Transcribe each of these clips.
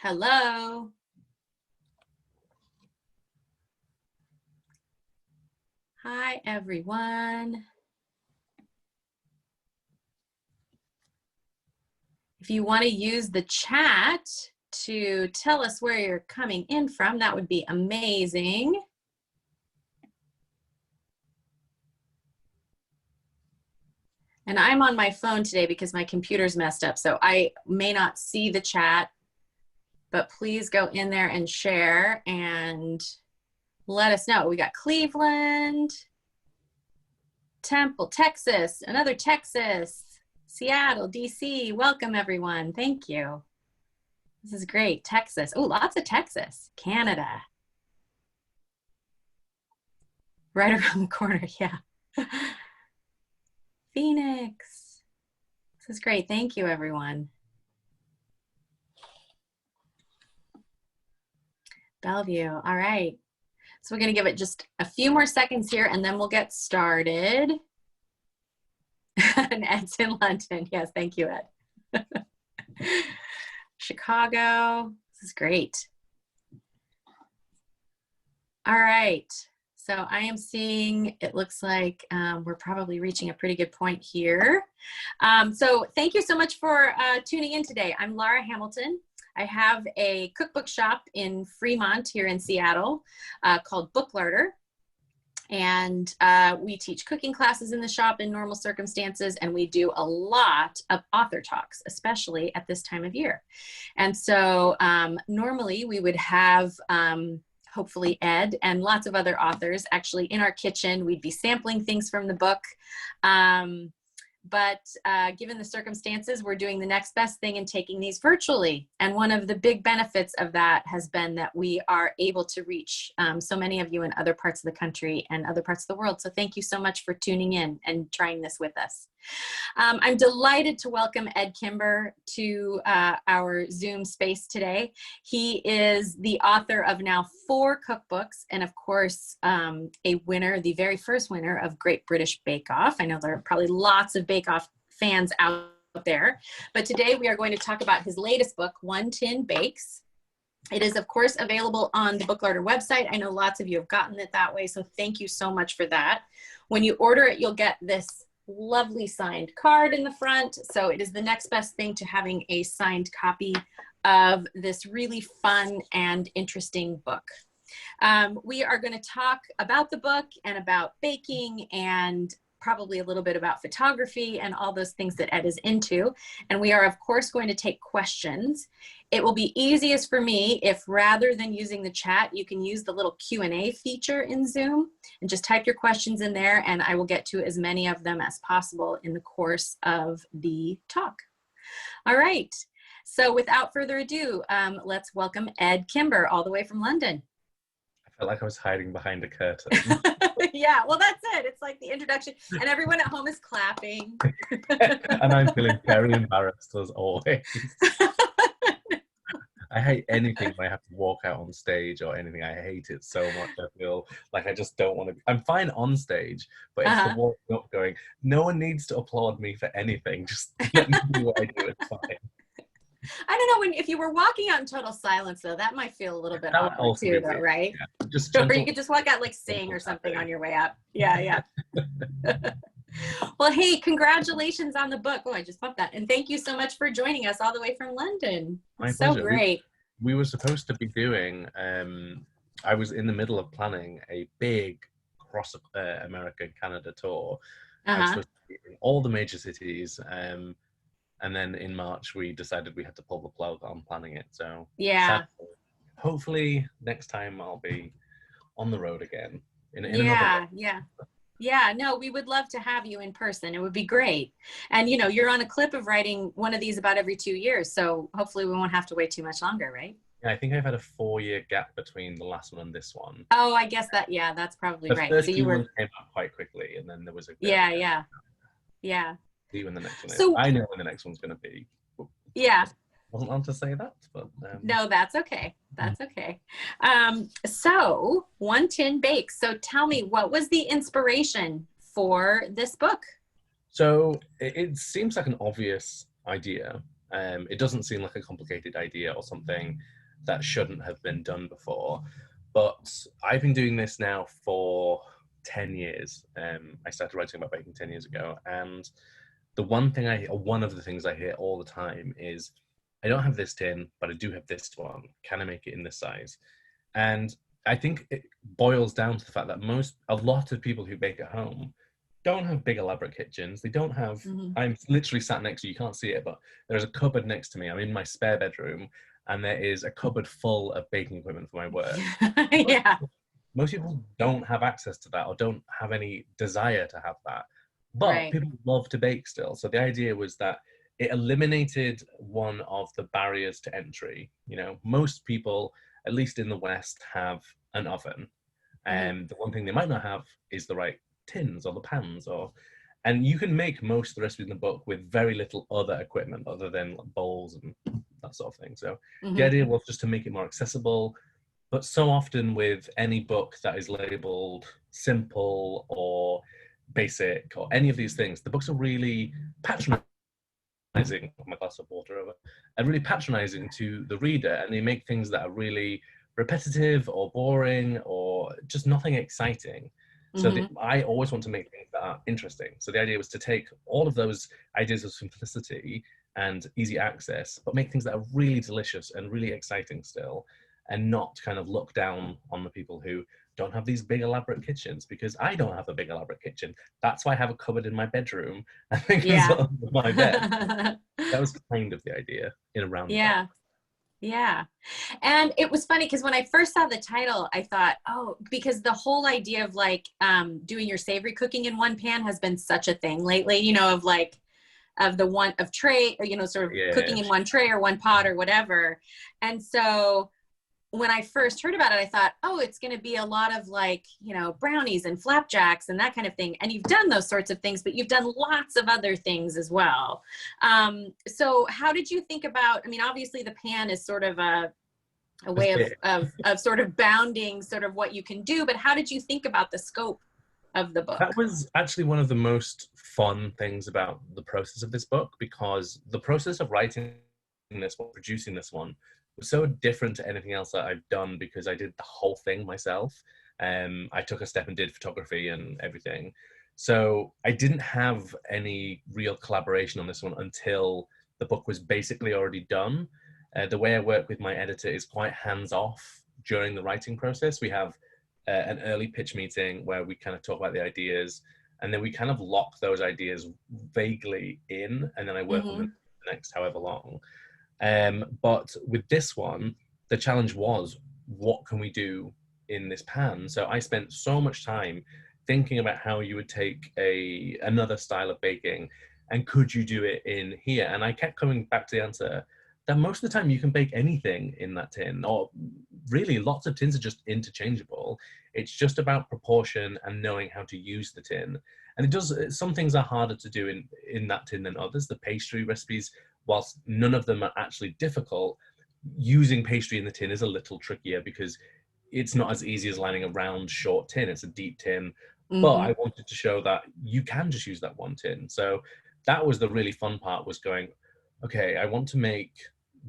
Hello. Hi, everyone. If you want to use the chat to tell us where you're coming in from, that would be amazing. And I'm on my phone today because my computer's messed up, so I may not see the chat, but please go in there and share and let us know. We got Cleveland, Temple, Texas, another Texas, Seattle, DC. Welcome, everyone. Thank you. This is great. Texas. Oh, lots of Texas. Canada. Right around the corner. Yeah. Phoenix. This is great. Thank you, everyone. Bellevue. All right. So we're going to give it just a few more seconds here and then we'll get started. And Ed's in London. Yes, thank you, Ed. Chicago. This is great. All right. So I am seeing, it looks like we're probably reaching a pretty good point here. So thank you so much for tuning in today. I'm Lara Hamilton. I have a cookbook shop in Fremont here in Seattle called Book Larder. And we teach cooking classes in the shop in normal circumstances, and we do a lot of author talks, especially at this time of year. And so normally we would have hopefully Ed and lots of other authors actually in our kitchen. We'd be sampling things from the book. But given the circumstances, we're doing the next best thing and taking these virtually. And one of the big benefits of that has been that we are able to reach so many of you in other parts of the country and other parts of the world. So thank you so much for tuning in and trying this with us. I'm delighted to welcome Edd Kimber to our Zoom space today. He is the author of now 4 cookbooks and of course a winner, the very first winner of Great British Bake Off. I know there are probably lots of Bake Off fans out there, but today we are going to talk about his latest book, One Tin Bakes. It is, of course, available on the Book Larder website. I know lots of you have gotten it that way, so thank you so much for that. When you order it, you'll get this lovely signed card in the front. So it is the next best thing to having a signed copy of this really fun and interesting book. We are going to talk about the book and about baking and probably a little bit about photography and all those things that Ed is into. And we are, of course, going to take questions. It will be easiest for me if rather than using the chat, you can use the little Q&A feature in Zoom and just type your questions in there and I will get to as many of them as possible in the course of the talk. All right. So without further ado, let's welcome Edd Kimber all the way from London. I felt like I was hiding behind a curtain. Yeah, well, that's it. It's like the introduction, and everyone at home is clapping. And I'm feeling very embarrassed as always. I hate anything when I have to walk out on stage or anything. I hate it so much. I feel like I just don't want to. I'm fine on stage, but it's the walking up going, no one needs to applaud me for anything. Just let me do what I do. It's fine. I don't know, if you were walking out in total silence, though, that might feel a little bit awkward too, though, right? Yeah. Just or you could just walk out like sing or something on your way out. Yeah, yeah. Well, hey, congratulations on the book. Oh, I just bumped that. And thank you so much for joining us all the way from London. My so pleasure. Great. We were supposed to be doing, I was in the middle of planning a big cross America, Canada tour. I was supposed to be in all the major cities. And then in March, we decided we had to pull the plug on planning it. So yeah, sadly, hopefully next time I'll be on the road again. Yeah, no, we would love to have you in person. It would be great. And, you know, you're on a clip of writing one of these about every 2 years. So hopefully we won't have to wait too much longer, right? Yeah, I think I've had a 4-year gap between the last one and this one. Oh, I guess that, yeah, that's probably right. The first one came out quite quickly, and then there was a yeah. See when the next one is. So, I know when the next one's going to be. Yeah. Wasn't on to say that, but no, that's okay. That's okay. So One Tin Bakes. So tell me, what was the inspiration for this book? So it seems like an obvious idea. It doesn't seem like a complicated idea or something that shouldn't have been done before. But I've been doing this now for 10 years. I started writing about baking 10 years ago. And one of the things I hear all the time is, I don't have this tin, but I do have this one. Can I make it in this size? And I think it boils down to the fact that a lot of people who bake at home don't have big elaborate kitchens. They don't have, I'm literally sat next to you, you can't see it, but there's a cupboard next to me. I'm in my spare bedroom and there is a cupboard full of baking equipment for my work. Yeah. Most people don't have access to that or don't have any desire to have that. But Right. people love to bake still. So the idea was that it eliminated one of the barriers to entry. You know, most people, at least in the West, have an oven. And the one thing they might not have is the right tins or the pans, and you can make most of the recipes in the book with very little other equipment other than bowls and that sort of thing. So the idea was just to make it more accessible. But so often with any book that is labeled simple or basic or any of these things, the books are really patronizing. My glass of water over, and really patronizing to the reader, and they make things that are really repetitive or boring or just nothing exciting. So I always want to make things that are interesting. So the idea was to take all of those ideas of simplicity and easy access, but make things that are really delicious and really exciting still, and not kind of look down on the people who don't have these big elaborate kitchens, because I don't have a big elaborate kitchen. That's why I have a cupboard in my bedroom. I think it's on my bed. That was kind of the idea in a roundabout. Yeah. And it was funny because when I first saw the title, I thought, oh, because the whole idea of like doing your savory cooking in one pan has been such a thing lately, you know, of tray, or, you know, sort of cooking in one tray or one pot or whatever. And so when I first heard about it, I thought, oh, it's going to be a lot of like, you know, brownies and flapjacks and that kind of thing. And you've done those sorts of things, but you've done lots of other things as well. So how did you think about, I mean, obviously the pan is sort of a way of sort of bounding sort of what you can do, but how did you think about the scope of the book? That was actually one of the most fun things about the process of this book, because the process of writing this one, producing this one, was so different to anything else that I've done, because I did the whole thing myself. I took a step and did photography and everything. So I didn't have any real collaboration on this one until the book was basically already done. The way I work with my editor is quite hands-off during the writing process. We have an early pitch meeting where we kind of talk about the ideas, and then we kind of lock those ideas vaguely in, and then I work on them the next however long. But with this one, the challenge was, what can we do in this pan? So I spent so much time thinking about how you would take another style of baking, and could you do it in here? And I kept coming back to the answer that most of the time you can bake anything in that tin, or really lots of tins are just interchangeable. It's just about proportion and knowing how to use the tin. And some things are harder to do in that tin than others. The pastry recipes, whilst none of them are actually difficult, using pastry in the tin is a little trickier because it's not as easy as lining a round, short tin. It's a deep tin. But I wanted to show that you can just use that one tin. So that was the really fun part, was going, okay, I want to make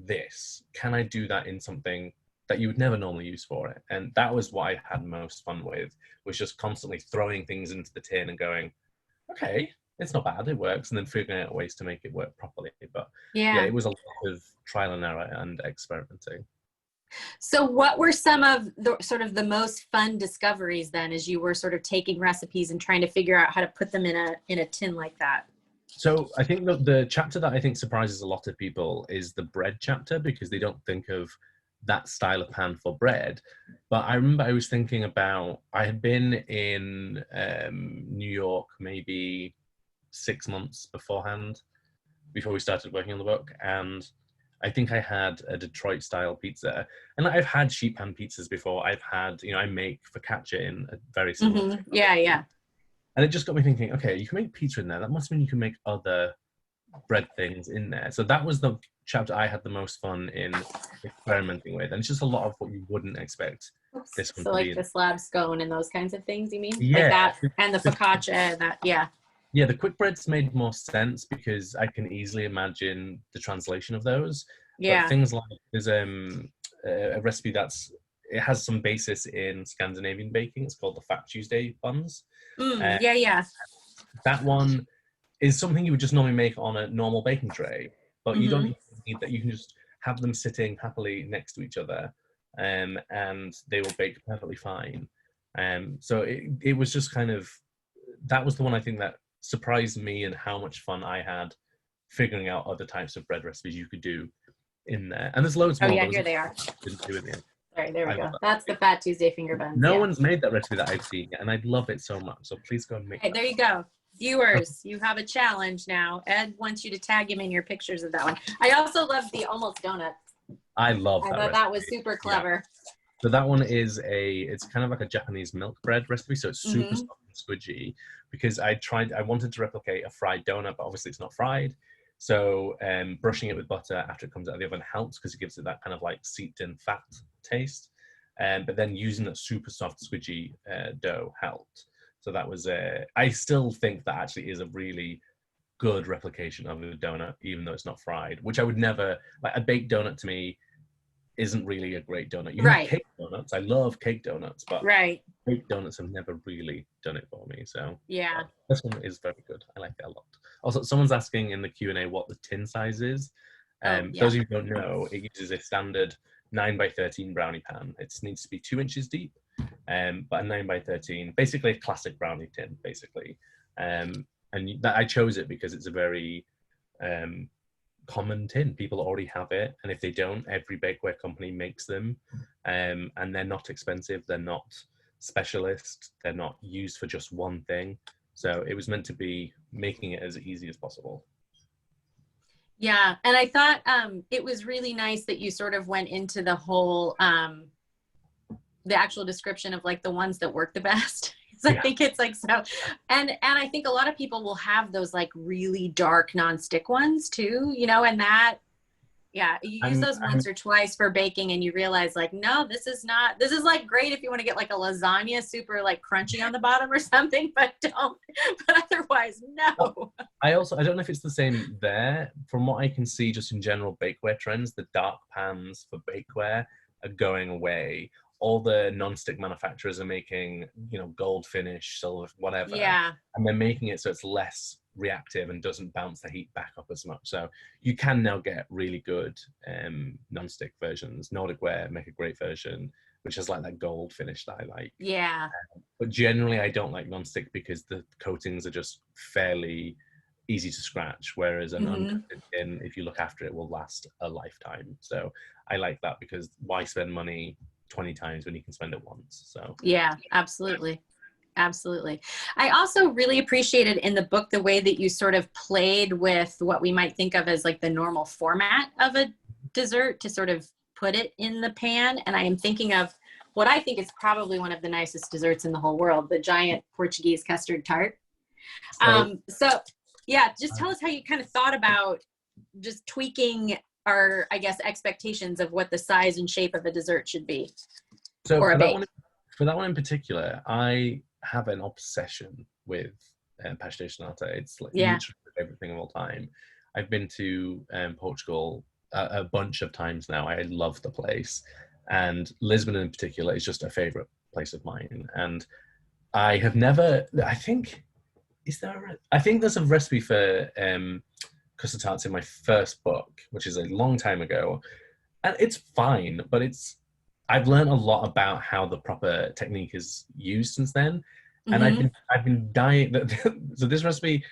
this. Can I do that in something that you would never normally use for it? And that was what I had most fun with, was just constantly throwing things into the tin and going, okay, it's not bad, it works, and then figuring out ways to make it work properly. But yeah, it was a lot of trial and error and experimenting. So what were some of the sort of the most fun discoveries then, as you were sort of taking recipes and trying to figure out how to put them in a tin like that? So I think that the chapter that I think surprises a lot of people is the bread chapter, because they don't think of that style of pan for bread. But I remember I was thinking about, I had been in New York maybe 6 months beforehand, before we started working on the book, and I think I had a Detroit style pizza. And I've had sheet pan pizzas before. I've had, you know, I make focaccia in a very similar Yeah. And it just got me thinking, okay, you can make pizza in there. That must mean you can make other bread things in there. So that was the chapter I had the most fun in experimenting with. And it's just a lot of what you wouldn't expect this one so to like be. The slab scone and those kinds of things, you mean? Yeah. Like that, and the focaccia, and that, yeah. Yeah, the quick breads made more sense because I can easily imagine the translation of those. But Yeah. things like there's a recipe it has some basis in Scandinavian baking. It's called the Fat Tuesday buns. Uh, Yeah, yeah. that one is something you would just normally make on a normal baking tray, but you don't Mm-hmm. even need that. You can just have them sitting happily next to each other, and they will bake perfectly fine. So it was just kind of, that was the one I think that surprised me and how much fun I had figuring out other types of bread recipes you could do in there. And there's loads Oh more. yeah, There was here they are. didn't do in the end. Sorry, there we I love go. that. That's the Fat Tuesday finger buns. No Yeah. one's made that recipe that I've seen yet, and I'd love it so much. So please go and make Okay, that. there you go. Viewers, you have a challenge now. Ed wants you to tag him in your pictures of that one. I also love the almost donut. I love I that thought recipe. that was super clever. Yeah. So that one is it's kind of like a Japanese milk bread recipe. So it's super Mm-hmm. soft and squidgy because I wanted to replicate a fried donut, but obviously it's not fried. So brushing it with butter after it comes out of the oven helps because it gives it that kind of like seeped in fat taste. But then using that super soft squidgy dough helped. So that was, I still think that actually is a really good replication of a donut, even though it's not fried, which I would never, like a baked donut to me isn't really a great donut. You can have Right. cake donuts. I love cake donuts, but Right. baked donuts have never really done it for me. So Yeah. this one is very good. I like it a lot. Also, someone's asking in the Q&A what the tin size is. Oh, yeah. Those of you who don't know, it uses a standard 9x13 brownie pan. It needs to be 2 inches deep, but a 9x13, basically a classic brownie tin, basically. And I chose it because it's a very common tin. People already have it, and if they don't, every bakeware company makes them, and they're not expensive. They're not specialist. They're not used for just one thing. So it was meant to be making it as easy as possible. Yeah, and I thought it was really nice that you sort of went into the whole the actual description of like the ones that work the best. So I think it's like so, and I think a lot of people will have those like really dark nonstick ones too, you know, and that, yeah, you use those once or twice for baking and you realize like, no, this is like great if you want to get like a lasagna super like crunchy on the bottom or something, but otherwise, no. I don't know if it's the same there. From what I can see, just in general bakeware trends, the dark pans for bakeware are going away. All the non-stick manufacturers are making, you know, gold finish, silver, whatever. Yeah. And they're making it so it's less reactive and doesn't bounce the heat back up as much. So you can now get really good non-stick versions. Nordic Ware make a great version, which is like that gold finish that I like. Yeah. But generally, I don't like non-stick because the coatings are just fairly easy to scratch, whereas an uncoated tin, if you look after it, will last a lifetime. So I like that because why spend money 20 times when you can spend it once? So yeah, absolutely. Absolutely. I also really appreciated in the book the way that you sort of played with what we might think of as like the normal format of a dessert to sort of put it in the pan. And I am thinking of what I think is probably one of the nicest desserts in the whole world, the giant Portuguese custard tart. So yeah, just tell us how you kind of thought about just tweaking our, I guess, expectations of what the size and shape of a dessert should be. So or a bake. For that one in particular, I have an obsession with Pastry. It's like literally my favorite thing of all time. I've been to Portugal a bunch of times now. I love the place, and Lisbon in particular is just a favorite place of mine. And I have never. I think there's a recipe for custard tarts in my first book, which is a long time ago, and it's fine, but I've learned a lot about how the proper technique is used since then, and I've been dying. So this recipe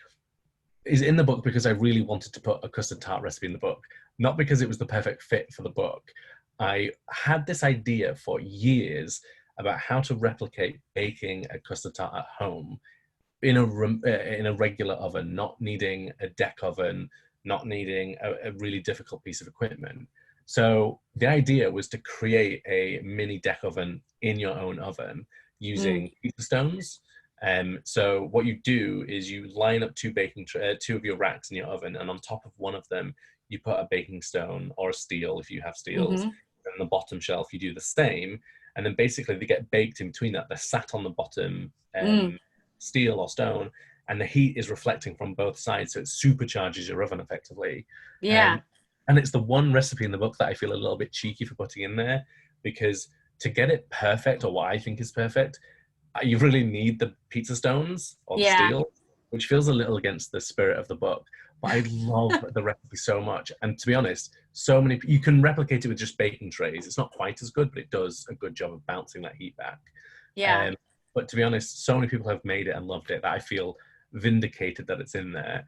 is in the book because I really wanted to put a custard tart recipe in the book, not because it was the perfect fit for the book. I had this idea for years about how to replicate baking a custard tart at home in a regular oven, not needing a deck oven, not needing a really difficult piece of equipment. So the idea was to create a mini deck oven in your own oven using pizza stones. So what you do is you line up two of your racks in your oven, and on top of one of them, you put a baking stone or a steel if you have steels. And on the bottom shelf, you do the same. And then basically they get baked in between that. They're sat on the bottom steel or stone, and the heat is reflecting from both sides, so it supercharges your oven effectively. Yeah. And it's the one recipe in the book that I feel a little bit cheeky for putting in there, because to get it perfect, or what I think is perfect, you really need the pizza stones or the Yeah. steel, which feels a little against the spirit of the book. But I love the recipe so much. And to be honest, so many, you can replicate it with just baking trays. It's not quite as good, but it does a good job of bouncing that heat back. Yeah. But to be honest, so many people have made it and loved it that I feel vindicated that it's in there.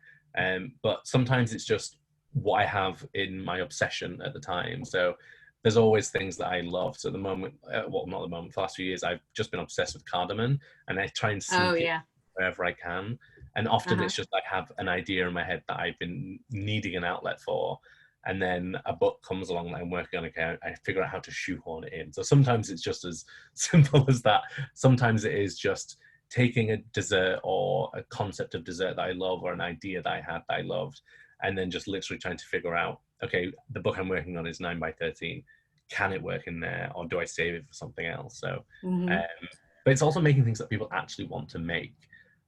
But sometimes it's just what I have in my obsession at the time. So there's always things that I love. So at the moment, well, not at the moment, for the last few years, I've just been obsessed with cardamom, and I try and Oh, sneak it yeah. wherever I can. And often it's just I have an idea in my head that I've been needing an outlet for, and then a book comes along that I'm working on. Okay, I figure out how to shoehorn it in. So sometimes it's just as simple as that. Sometimes it is just taking a dessert or a concept of dessert that I love, or an idea that I had that I loved, and then just literally trying to figure out, okay, the book I'm working on is 9 by 13. Can it work in there, or do I save it for something else? So, but it's also making things that people actually want to make.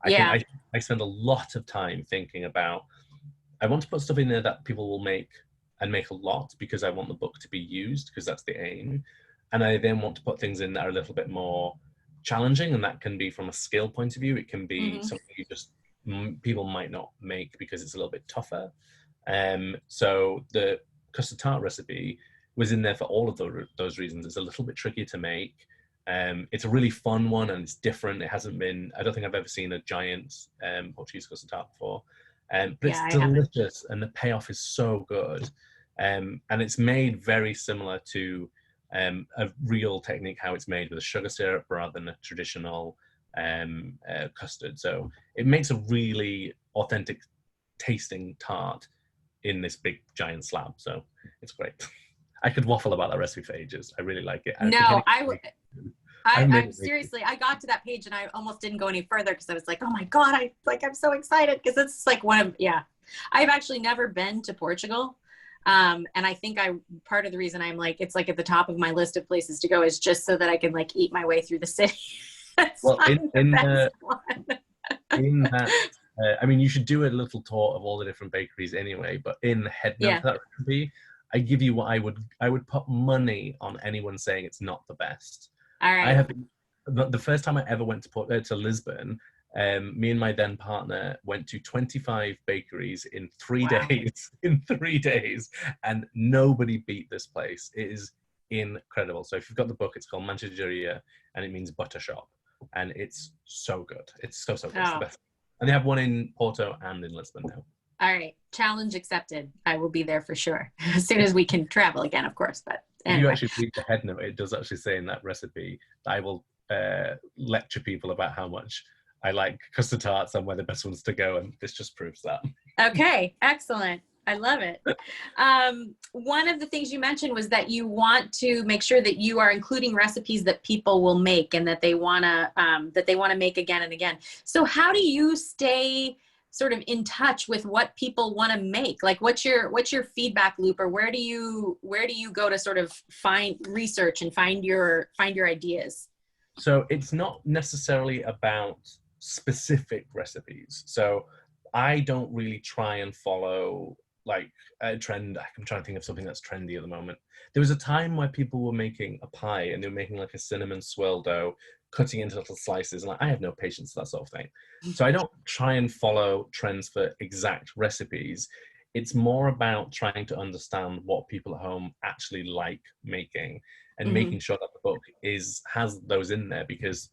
I think I spend a lot of time thinking about, I want to put stuff in there that people will make, and make a lot, because I want the book to be used, because that's the aim. And I then want to put things in that are a little bit more challenging, and that can be from a skill point of view. It can be something you just, people might not make because it's a little bit tougher. So the custard tart recipe was in there for all of those reasons. It's a little bit trickier to make. It's a really fun one, and it's different. It hasn't been, I don't think I've ever seen a giant Portuguese custard tart before. But it's delicious, and the payoff is so good. And it's made very similar to a real technique, how it's made with a sugar syrup rather than a traditional custard. So it makes a really authentic tasting tart in this big giant slab. So it's great. I could waffle about that recipe for ages. I really like it. No, I'm seriously, I got to that page and I almost didn't go any further because I was like, oh my God, I'm so excited, because it's like I've actually never been to Portugal. And I think part of the reason I'm like, it's like at the top of my list of places to go is just so that I can like eat my way through the city. Well, in that, I mean, you should do a little tour of all the different bakeries anyway, but in the head note of that recipe, I give you what I would put money on anyone saying it's not the best. All right. I have, the first time I ever went to Lisbon, me and my then partner went to 25 bakeries in 3 days. In 3 days, and nobody beat this place. It is incredible. So if you've got the book, it's called Manteigheria, and it means butter shop, and it's so good. It's so good. It's the best. And they have one in Porto and in Lisbon now. All right, challenge accepted. I will be there for sure as soon as we can travel again, of course. But anyway. If you actually read the head note, it does actually say in that recipe that I will lecture people about how much I like custard tarts and where the best ones to go, and this just proves that. Okay, excellent. I love it. One of the things you mentioned was that you want to make sure that you are including recipes that people will make and that they want to make again and again. So how do you stay sort of in touch with what people want to make? Like what's your feedback loop, or where do you go to sort of research and find your ideas? So it's not necessarily about specific recipes. So I don't really try and follow like a trend. I'm trying to think of something that's trendy at the moment. There was a time where people were making a pie and they were making like a cinnamon swirl dough, cutting into little slices, and I have no patience for that sort of thing. So I don't try and follow trends for exact recipes. It's more about trying to understand what people at home actually like making, and making sure that the book has those in there, because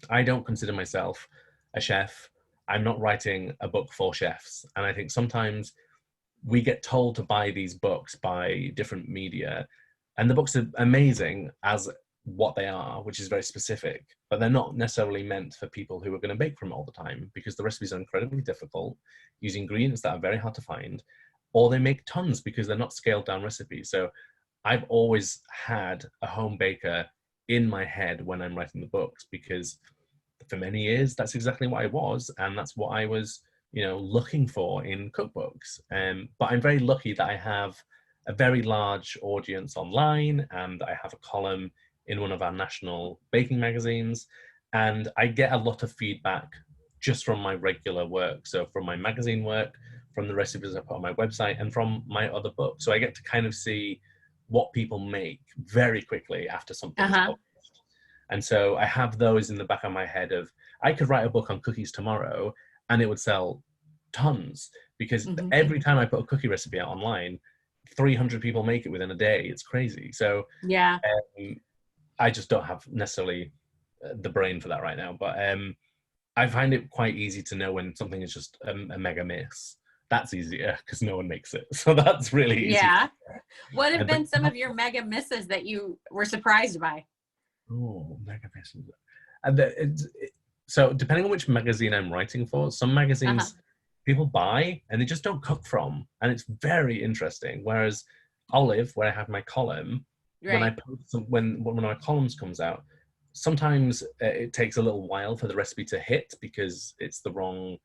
I don't consider myself a chef. I'm not writing a book for chefs. And I think sometimes we get told to buy these books by different media, and the books are amazing as what they are, which is very specific, but they're not necessarily meant for people who are going to bake from it all the time, because the recipes are incredibly difficult, using ingredients that are very hard to find, or they make tons because they're not scaled down recipes. So I've always had a home baker in my head when I'm writing the books, because for many years that's exactly what I was, and that's what I was looking for in cookbooks. But I'm very lucky that I have a very large audience online, and I have a column in one of our national baking magazines, and I get a lot of feedback just from my regular work. So from my magazine work, from the recipes I put on my website, and from my other book. So I get to kind of see what people make very quickly after something's published. And so I have those in the back of my head of, I could write a book on cookies tomorrow and it would sell tons, because every time I put a cookie recipe out online, 300 people make it within a day. It's crazy. So yeah, I just don't have necessarily the brain for that right now. But I find it quite easy to know when something is just a mega miss. That's easier because no one makes it. So that's really easy. Yeah. What have been some of your mega misses that you were surprised by? Oh, mega misses. And so depending on which magazine I'm writing for, some magazines people buy and they just don't cook from. And it's very interesting. Whereas Olive, where I have my column, when I post when one of my columns comes out, sometimes it takes a little while for the recipe to hit because it's the wrong,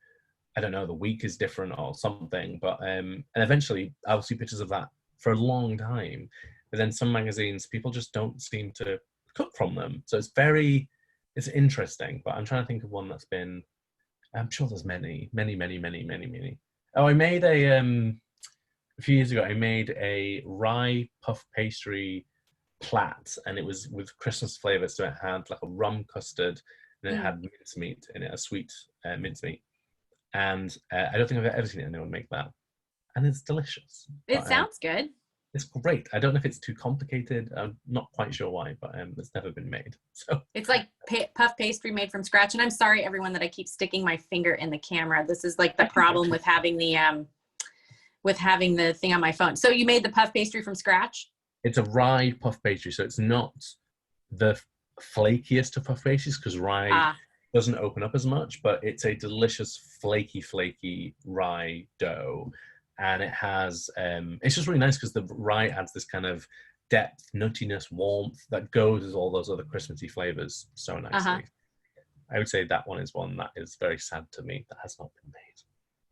I don't know, the week is different or something. But and eventually I'll see pictures of that for a long time. But then some magazines, people just don't seem to cook from them. So it's interesting. But I'm trying to think of one that's been, I'm sure there's many. Oh, I made a few years ago, I made a rye puff pastry Plait, and it was with Christmas flavor. So it had like a rum custard, and it had mincemeat in it, a sweet mincemeat. And I don't think I've ever seen anyone make that. And it's delicious. It sounds good. It's great. I don't know if it's too complicated. I'm not quite sure why, but it's never been made. So it's like puff pastry made from scratch. And I'm sorry, everyone, that I keep sticking my finger in the camera. This is like the problem with having the thing on my phone. So you made the puff pastry from scratch? It's a rye puff pastry, so it's not the flakiest of puff pastries because rye doesn't open up as much, but it's a delicious flaky rye dough. And it has, it's just really nice because the rye adds this kind of depth, nuttiness, warmth that goes with all those other Christmassy flavors so nicely. I would say that one is one that is very sad to me that has not been made.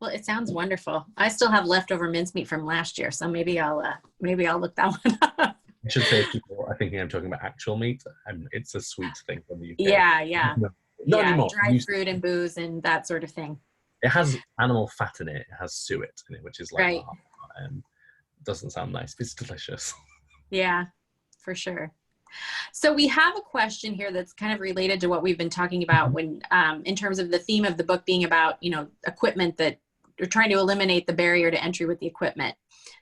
Well, it sounds wonderful. I still have leftover mincemeat from last year, so maybe I'll look that one up. I should say, if people are thinking I'm talking about actual meat, it's a sweet thing from the UK. Yeah. Not anymore. Dried fruit and booze and that sort of thing. It has animal fat in it. It has suet in it, which is like, doesn't sound nice, but it's delicious. Yeah, for sure. So we have a question here that's kind of related to what we've been talking about when, in terms of the theme of the book being about, equipment that you're trying to eliminate the barrier to entry with the equipment.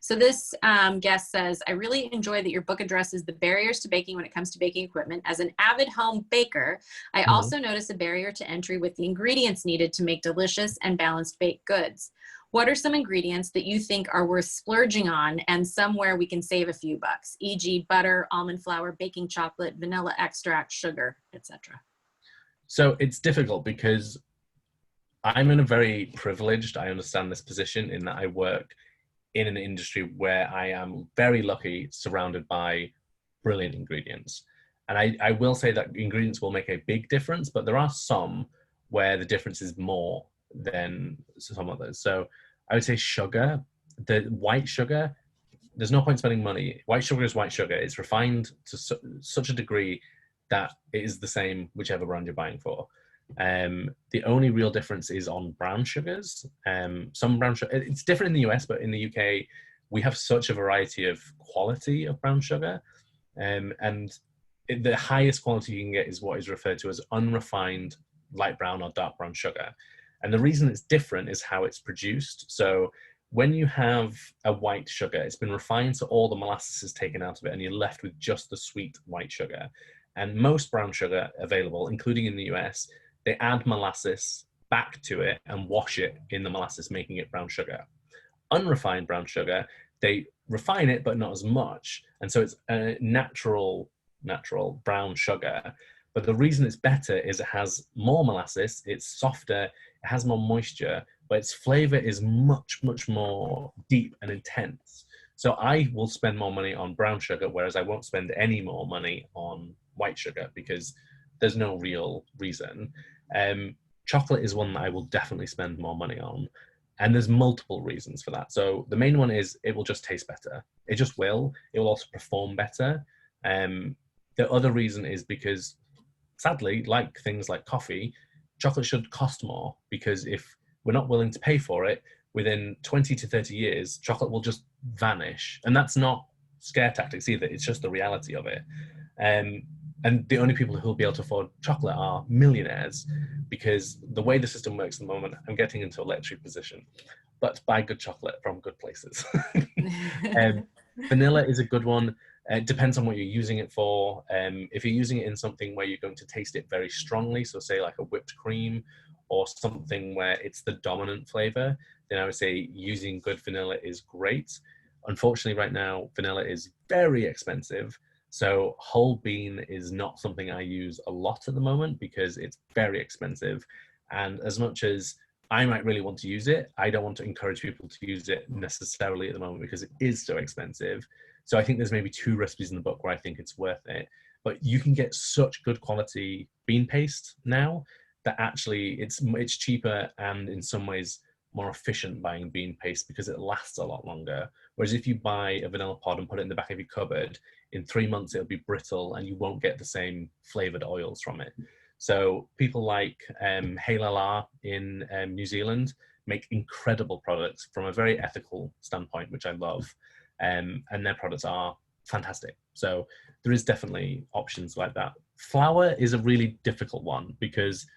So this guest says, I really enjoy that your book addresses the barriers to baking when it comes to baking equipment. As an avid home baker, I also notice a barrier to entry with the ingredients needed to make delicious and balanced baked goods. What are some ingredients that you think are worth splurging on and somewhere we can save a few bucks, e.g. butter, almond flour, baking chocolate, vanilla extract, sugar, etc.? So it's difficult because I'm in a very privileged, I understand this position in that I work in an industry where I am very lucky, surrounded by brilliant ingredients. And I will say that ingredients will make a big difference, but there are some where the difference is more than some others. So I would say sugar, the white sugar, there's no point spending money. White sugar is white sugar. It's refined to such a degree that it is the same whichever brand you're buying for. The only real difference is on brown sugars. Some brown sugar, it's different in the US, but in the UK, we have such a variety of quality of brown sugar. The highest quality you can get is what is referred to as unrefined light brown or dark brown sugar. And the reason it's different is how it's produced. So when you have a white sugar, it's been refined so all the molasses is taken out of it and you're left with just the sweet white sugar. And most brown sugar available, including in the US, they add molasses back to it and wash it in the molasses, making it brown sugar. Unrefined brown sugar, they refine it, but not as much. And so it's a natural brown sugar. But the reason it's better is it has more molasses, it's softer, it has more moisture, but its flavor is much, much more deep and intense. So I will spend more money on brown sugar, whereas I won't spend any more money on white sugar because there's no real reason. Chocolate is one that I will definitely spend more money on. And there's multiple reasons for that. So the main one is it will just taste better. It just will. It will also perform better. The other reason is because, sadly, like things like coffee, chocolate should cost more, because if we're not willing to pay for it, within 20 to 30 years, chocolate will just vanish. And that's not scare tactics either. It's just the reality of it. And the only people who will be able to afford chocolate are millionaires, because the way the system works at the moment, I'm getting into a lecture position, but buy good chocolate from good places. Vanilla is a good one. It depends on what you're using it for. If you're using it in something where you're going to taste it very strongly, so say like a whipped cream or something where it's the dominant flavor, then I would say using good vanilla is great. Unfortunately, right now, vanilla is very expensive. So whole bean is not something I use a lot at the moment because it's very expensive. And as much as I might really want to use it, I don't want to encourage people to use it necessarily at the moment because it is so expensive. So I think there's maybe 2 recipes in the book where I think it's worth it. But you can get such good quality bean paste now that actually it's cheaper and in some ways more efficient buying bean paste because it lasts a lot longer. Whereas if you buy a vanilla pod and put it in the back of your cupboard, in 3 months it'll be brittle and you won't get the same flavored oils from it. So people like Hey La La in New Zealand make incredible products from a very ethical standpoint, which I love. And their products are fantastic. So there is definitely options like that. Flour is a really difficult one because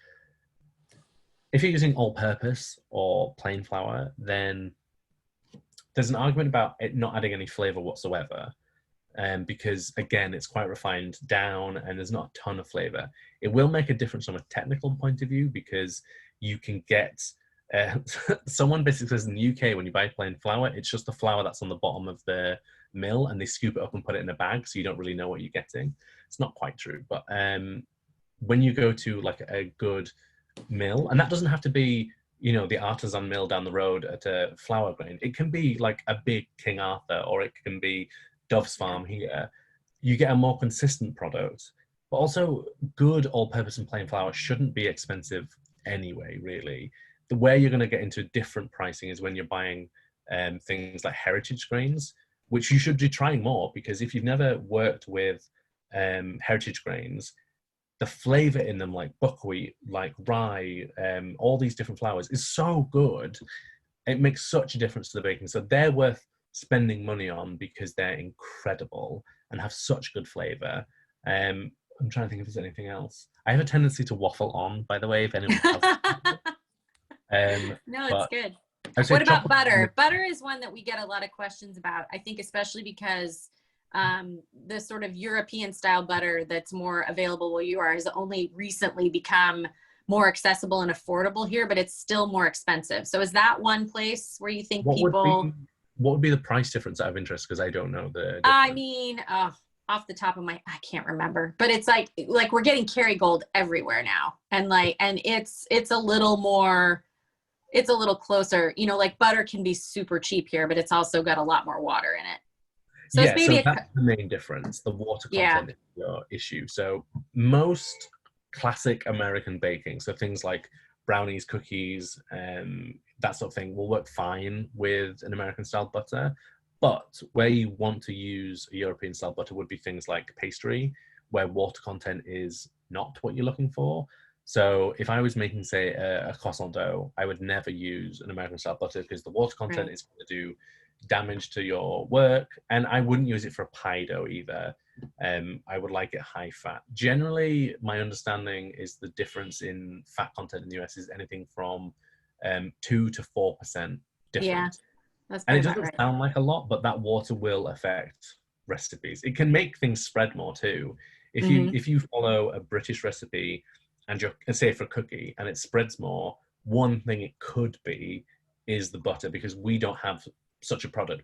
if you're using all-purpose or plain flour, then there's an argument about it not adding any flavor whatsoever. Because again, it's quite refined down and there's not a ton of flavor. It will make a difference from a technical point of view because you can get, someone basically says in the UK, when you buy plain flour, it's just the flour that's on the bottom of the mill and they scoop it up and put it in a bag. So you don't really know what you're getting. It's not quite true, but when you go to like a good mill, and that doesn't have to be, you know, the artisan mill down the road at a flour grain. It can be like a big King Arthur, or it can be Dove's Farm here. You get a more consistent product, but also good all-purpose and plain flour shouldn't be expensive anyway, really. The way you're going to get into different pricing is when you're buying things like heritage grains, which you should be trying more, because if you've never worked with heritage grains, the flavor in them, like buckwheat, like rye, all these different flours, is so good. It makes such a difference to the baking. So they're worth spending money on because they're incredible and have such good flavor. I'm trying to think if there's anything else. I have a tendency to waffle on, by the way, if anyone else. No, it's good. What about butter? Butter is one that we get a lot of questions about, I think, especially because the sort of European style butter that's more available where you are has only recently become more accessible and affordable here, but it's still more expensive. So is that one place where you think what would be the price difference out of interest? Because I don't know the difference. I mean, off the top of I can't remember, but it's like we're getting Kerrygold everywhere now. And it's a little more, it's a little closer, you know, like butter can be super cheap here, but it's also got a lot more water in it. So yeah, so that's the main difference. The water content is your issue. So most classic American baking, so things like brownies, cookies, that sort of thing, will work fine with an American style butter. But where you want to use a European style butter would be things like pastry, where water content is not what you're looking for. So if I was making, say, a croissant dough, I would never use an American style butter because the water content is going to do damage to your work. And I wouldn't use it for a pie dough either. I would like it high fat. Generally, my understanding is the difference in fat content in the US is anything from 2 to 4% difference. Yeah, and it doesn't sound like a lot, but that water will affect recipes. It can make things spread more too. If you follow a British recipe and you're, say, for a cookie and it spreads more, one thing it could be is the butter, because we don't have such a product.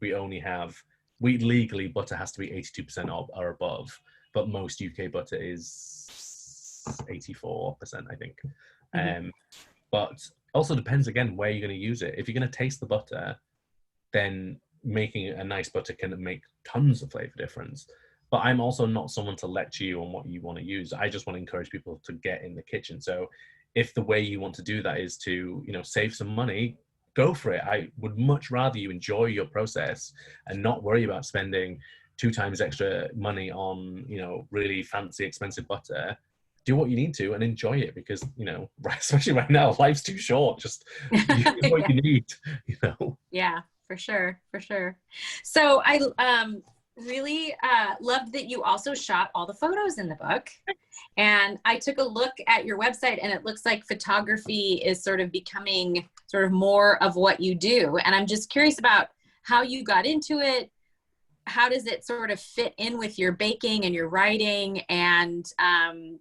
We legally, butter has to be 82% or above, but most UK butter is 84%, I think. But also depends, again, where you're going to use it. If you're going to taste the butter, then making a nice butter can make tons of flavor difference. But I'm also not someone to lecture you on what you want to use. I just want to encourage people to get in the kitchen. So if the way you want to do that is to, you know, save some money, go for it. I would much rather you enjoy your process and not worry about spending 2 times extra money on, you know, really fancy, expensive butter do what you need to and enjoy it, because, you know, especially right now, life's too short. Just use what you need, you know? Yeah, for sure. For sure. So I really loved that you also shot all the photos in the book. And I took a look at your website, and it looks like photography is sort of becoming sort of more of what you do. And I'm just curious about how you got into it. How does it sort of fit in with your baking and your writing? And,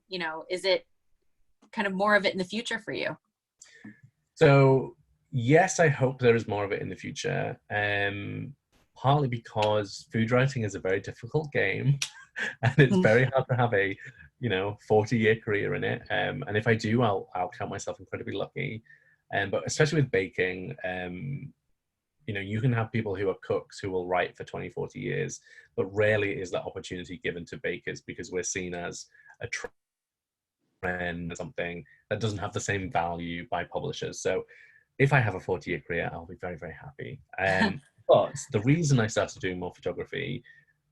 you know, is it kind of more of it in the future for you? So yes, I hope there is more of it in the future. Partly because food writing is a very difficult game, and it's very hard to have a, you know, 40-year career in it. And if I do, I'll count myself incredibly lucky. But especially with baking, you know, you can have people who are cooks who will write for 20, 40 years, but rarely is that opportunity given to bakers, because we're seen as a trend or something that doesn't have the same value by publishers. So if I have a 40-year career, I'll be very, very happy. But the reason I started doing more photography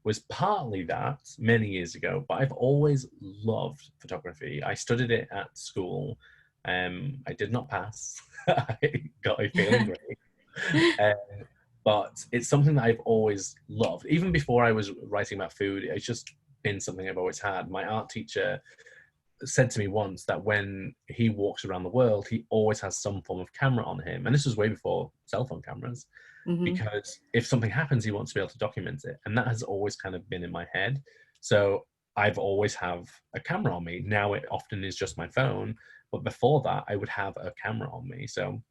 was partly that many years ago, but I've always loved photography. I studied it at school. I did not pass. I got a failing grade. But it's something that I've always loved. Even before I was writing about food, it's just been something I've always had. My art teacher said to me once that when he walks around the world, he always has some form of camera on him. And this was way before cell phone cameras, because if something happens, he wants to be able to document it. And that has always kind of been in my head. So I've always have a camera on me. Now it often is just my phone, but before that, I would have a camera on me. So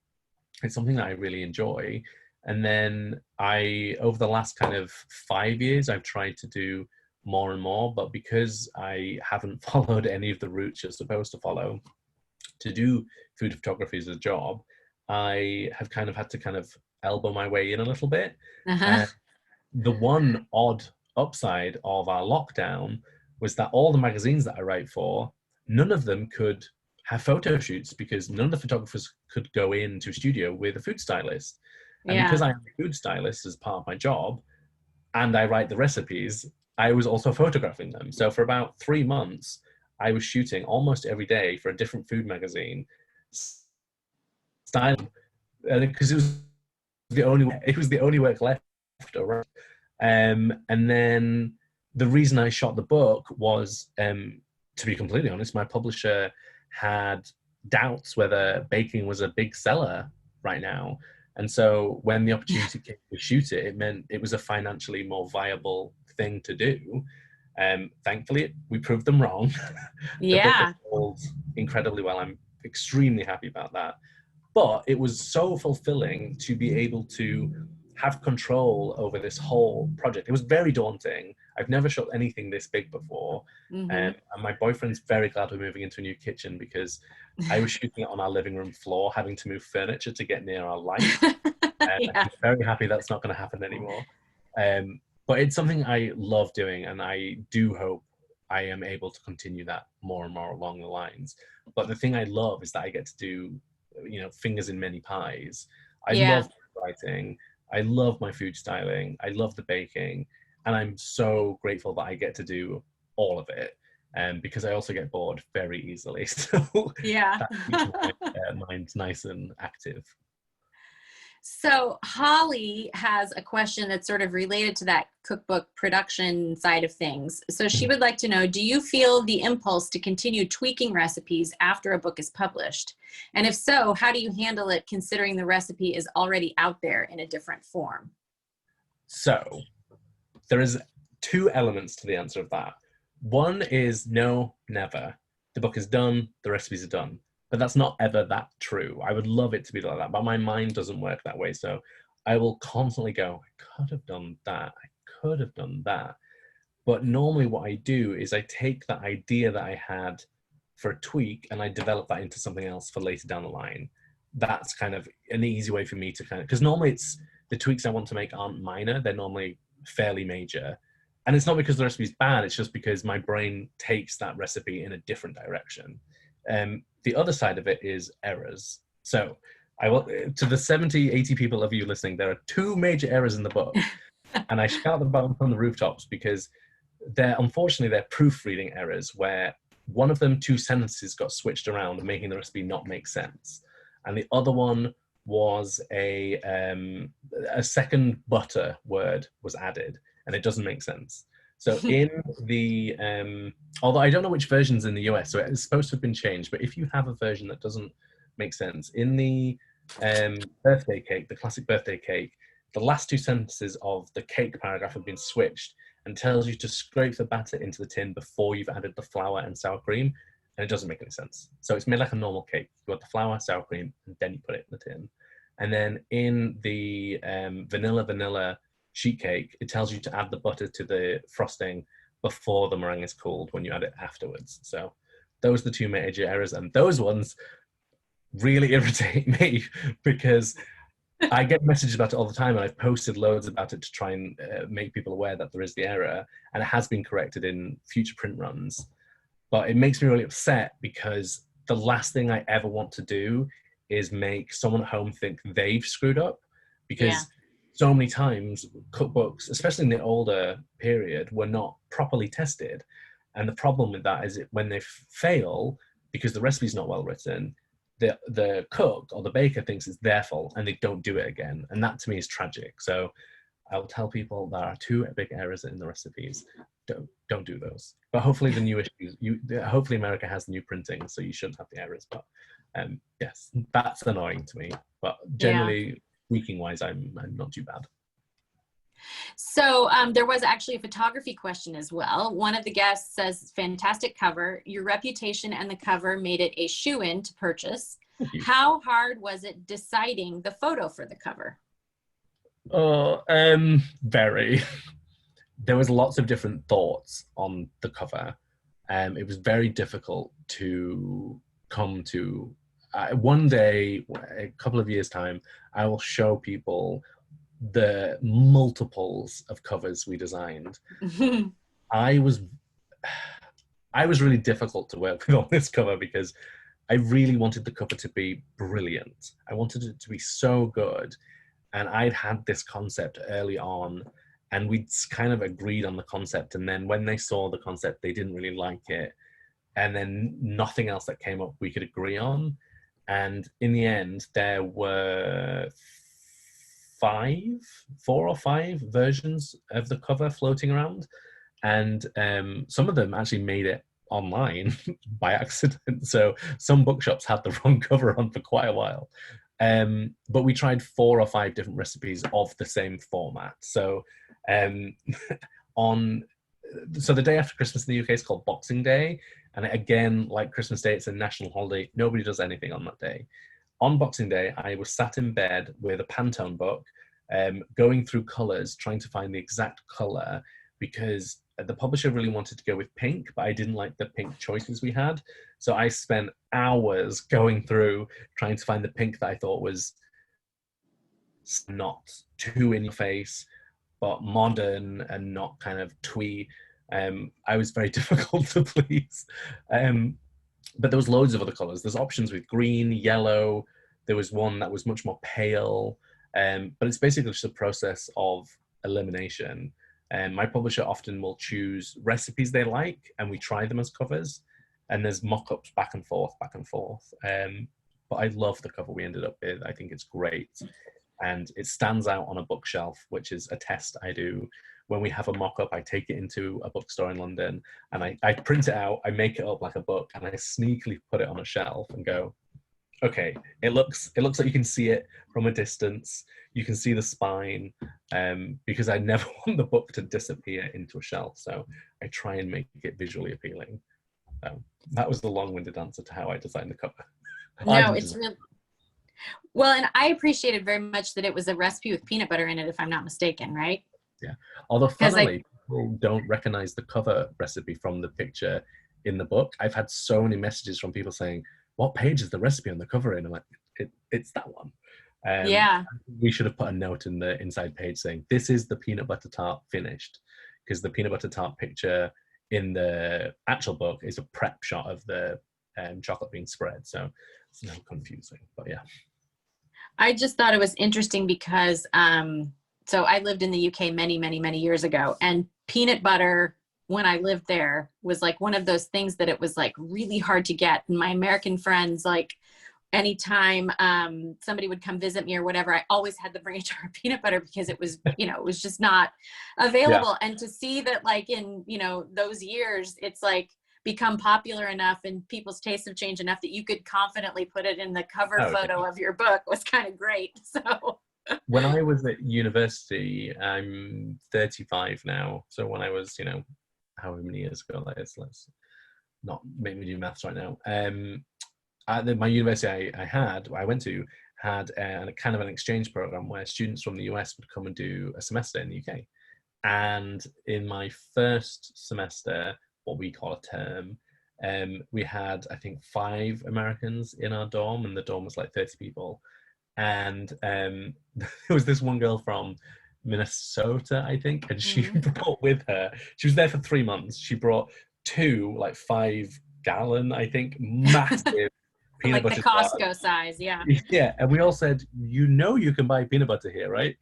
it's something that I really enjoy. And then over the last kind of 5 years, I've tried to do more and more, but because I haven't followed any of the routes you're supposed to follow to do food photography as a job, I have kind of had to kind of elbow my way in a little bit. The one odd upside of our lockdown was that all the magazines that I write for, none of them could have photo shoots, because none of the photographers could go into a studio with a food stylist. And because I am a food stylist as part of my job, and I write the recipes, I was also photographing them. So for about 3 months, I was shooting almost every day for a different food magazine, styling, because it was the only work left around. And then the reason I shot the book was, to be completely honest, my publisher had doubts whether baking was a big seller right now. And so when the opportunity came to shoot it, it meant it was a financially more viable thing to do. Thankfully, we proved them wrong. The book has sold incredibly well. I'm extremely happy about that. But it was so fulfilling to be able to have control over this whole project. It was very daunting. I've never shot anything this big before. And my boyfriend's very glad we're moving into a new kitchen, because I was shooting it on our living room floor, having to move furniture to get near our light. I'm very happy that's not going to happen anymore. But it's something I love doing, and I do hope I am able to continue that more and more along the lines. But the thing I love is that I get to do, you know, fingers in many pies. I love writing. I love my food styling. I love the baking. And I'm so grateful that I get to do all of it. Because I also get bored very easily. So that keeps my mind nice and active. So Holly has a question that's sort of related to that cookbook production side of things. So she would like to know, do you feel the impulse to continue tweaking recipes after a book is published? And if so, how do you handle it, considering the recipe is already out there in a different form? So there is 2 elements to the answer of that. One is no, never. The book is done, the recipes are done. But that's not ever that true. I would love it to be like that, but my mind doesn't work that way. So I will constantly go, I could have done that. I could have done that. But normally what I do is I take that idea that I had for a tweak and I develop that into something else for later down the line. That's kind of an easy way for me to kind of, because normally it's the tweaks I want to make aren't minor. They're normally fairly major. And it's not because the recipe is bad. It's just because my brain takes that recipe in a different direction. The other side of it is errors. So I will, to the 70, 80 people of you listening, there are 2 major errors in the book. And I shout them from the rooftops, because unfortunately they're proofreading errors, where one of them, 2 sentences got switched around, making the recipe not make sense. And the other one was a second butter word was added, and it doesn't make sense. So in the, although I don't know which version's in the US, so it's supposed to have been changed, but if you have a version that doesn't make sense, in the birthday cake, the classic birthday cake, the last 2 sentences of the cake paragraph have been switched and tells you to scrape the batter into the tin before you've added the flour and sour cream, and it doesn't make any sense. So it's made like a normal cake. You got the flour, sour cream, and then you put it in the tin. And then in the vanilla sheet cake, it tells you to add the butter to the frosting before the meringue is cooled when you add it afterwards. So those are the 2 major errors, and those ones really irritate me because I get messages about it all the time, and I've posted loads about it to try and make people aware that there is the error, and it has been corrected in future print runs. But it makes me really upset because the last thing I ever want to do is make someone at home think they've screwed up, because so many times cookbooks, especially in the older period, were not properly tested. And the problem with that is when they fail, because the recipe's not well written, the cook or the baker thinks it's their fault and they don't do it again. And that to me is tragic. So I'll tell people there are 2 big errors in the recipes. Don't do those. But hopefully the new issues, hopefully America has the new printing, so you shouldn't have the errors. But yes, that's annoying to me. But generally, speaking wise, I'm not too bad. So there was actually a photography question as well. One of the guests says, fantastic cover. Your reputation and the cover made it a shoo-in to purchase. How hard was it deciding the photo for the cover? Very. There was lots of different thoughts on the cover. It was very difficult to come to. One day, a couple of years' time, I will show people the multiples of covers we designed. I was really difficult to work with on this cover because I really wanted the cover to be brilliant. I wanted it to be so good. And I'd had this concept early on, and we'd kind of agreed on the concept. And then when they saw the concept, they didn't really like it. And then nothing else that came up we could agree on. And in the end, there were 4 or 5 versions of the cover floating around. And some of them actually made it online by accident. So some bookshops had the wrong cover on for quite a while. But we tried 4 or 5 different recipes of the same format. So so the day after Christmas in the UK is called Boxing Day. And again, like Christmas Day, it's a national holiday. Nobody does anything on that day. On Boxing Day, I was sat in bed with a Pantone book, going through colours, trying to find the exact colour, because the publisher really wanted to go with pink, but I didn't like the pink choices we had. So I spent hours going through trying to find the pink that I thought was not too in your face, but modern and not kind of twee. I was very difficult to please. But there was loads of other colours. There's options with green, yellow. There was one that was much more pale. But it's basically just a process of elimination. My publisher often will choose recipes they like, and we try them as covers. And there's mock-ups back and forth. But I love the cover we ended up with. I think it's great. And it stands out on a bookshelf, which is a test I do. When we have a mock-up, I take it into a bookstore in London, and I print it out, I make it up like a book, and I sneakily put it on a shelf and go, okay, it looks like you can see it from a distance. You can see the spine, because I never want the book to disappear into a shelf. So I try and make it visually appealing. That was the long-winded answer to how I designed the cover. No, it's really well, and I appreciated very much that it was a recipe with peanut butter in it, if I'm not mistaken, right? Yeah. Although funnily, people don't recognize the cover recipe from the picture in the book. I've had so many messages from people saying, what page is the recipe on the cover in? I'm like, it's that one. Yeah. We should have put a note in the inside page saying, this is the peanut butter tart finished, because the peanut butter tart picture in the actual book is a prep shot of the chocolate being spread. So it's a little confusing, but yeah. I just thought it was interesting because so I lived in the UK many, many, many years ago, and peanut butter when I lived there was like one of those things that it was like really hard to get. And my American friends, like anytime somebody would come visit me or whatever, I always had to bring a jar of peanut butter because it was, you know, it was just not Yeah. available. And to see that like in, you know, those years, it's like become popular enough and people's tastes have changed enough that you could confidently put it in the cover Oh, photo of your book was kind of great. So when I was at university, I'm 35 now. So when I was, you know, however many years ago that is, let's not make me do maths right now. My university I went to had a kind of an exchange program where students from the US would come and do a semester in the UK. And in my first semester, what we call a term, we had, I think, 5 Americans in our dorm, and the dorm was like 30 people. And there was this one girl from Minnesota, I think, and she brought with her, she was there for 3 months. She brought two, like 5 gallon, I think, massive peanut like the butter jars. Costco size. Yeah. Yeah, and we all said, you know, you can buy peanut butter here, right?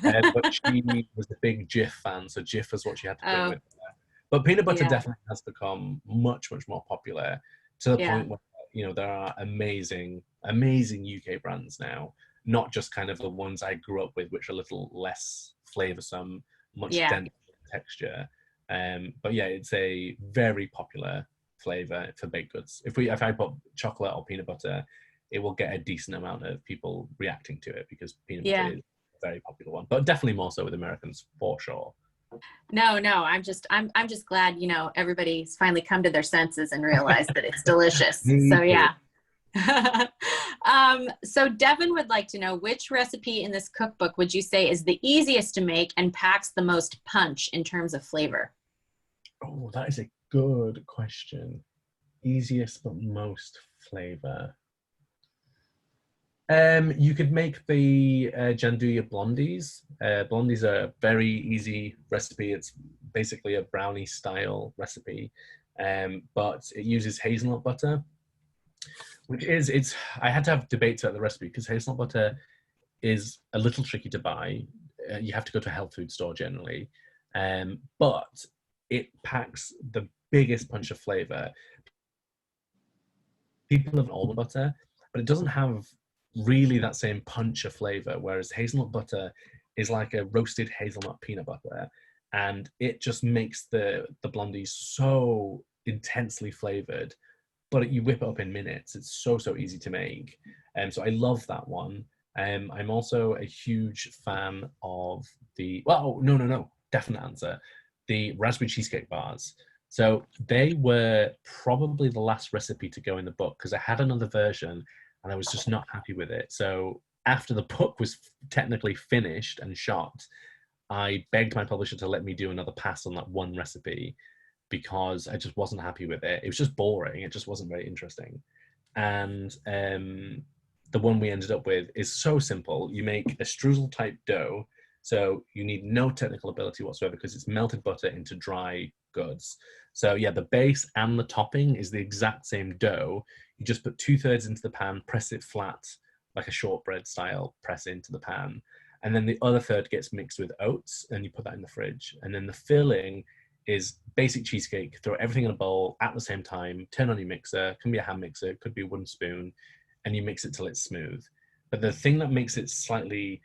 But she was a big Jif fan, so Jif was what she had to bring Oh, with her. But peanut butter yeah. definitely has become much, much more popular to the Yeah. point where, you know, there are amazing, amazing UK brands now, not just kind of the ones I grew up with, which are a little less flavoursome, much Yeah. denser texture. But yeah, it's a very popular flavour for baked goods. If I put chocolate or peanut butter, it will get a decent amount of people reacting to it because peanut butter Yeah. is a very popular one, but definitely more so with Americans for sure. No, I'm just glad, you know, everybody's finally come to their senses and realized that it's delicious. Me So too. yeah. So Devin would like to know, which recipe in this cookbook would you say is the easiest to make and packs the most punch in terms of flavor? Oh, that is a good question. Easiest but most flavor. You could make the Janduja blondies. Blondies are a very easy recipe. It's basically a brownie style recipe, but it uses hazelnut butter, which is it's. I had to have debates about the recipe because hazelnut butter is a little tricky to buy. You have to go to a health food store generally, but it packs the biggest punch of flavor. People love almond butter, but it doesn't have really that same punch of flavor. Whereas hazelnut butter is like a roasted hazelnut peanut butter, and it just makes the blondies so intensely flavored. But you whip it up in minutes. It's so easy to make, and so I love that one. I'm also a huge fan of the well, no, definite answer, the raspberry cheesecake bars. So they were probably the last recipe to go in the book because I had another version and I was just not happy with it. So after the book was technically finished and shot, I begged my publisher to let me do another pass on that one recipe because I just wasn't happy with it. It was just boring. It just wasn't very interesting. And the one we ended up with is so simple. You make a streusel type dough. So you need no technical ability whatsoever because it's melted butter into dry goods. So yeah, the base and the topping is the exact same dough. You just put 2/3 into the pan, press it flat like a shortbread style, press into the pan. And then the other third gets mixed with oats and you put that in the fridge. And then the filling is basic cheesecake. Throw everything in a bowl at the same time, turn on your mixer, can be a hand mixer, could be a wooden spoon, and you mix it till it's smooth. But the thing that makes it slightly